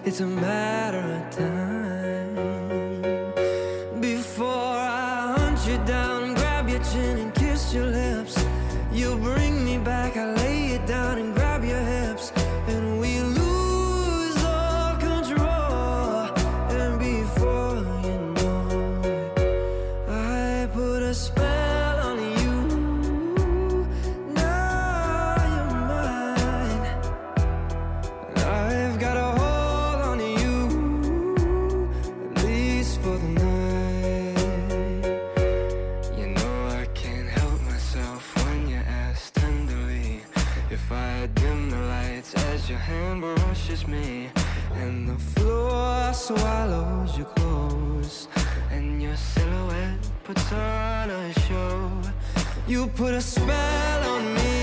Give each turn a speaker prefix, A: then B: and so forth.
A: It's a matter of time before I hunt you down, grab your chin and kiss your lips. You'll bring me back, I lay you down and grab your hips, and we lose all control. And before you know it, I put a spell on you. Now you're mine. I've got a hold on you, at least for the night. You know I can't help myself when you ask tenderly if I dim the lights as your hand brushes me, and the floor swallows your clothes, and your silhouette puts on a show. You put a spell on me.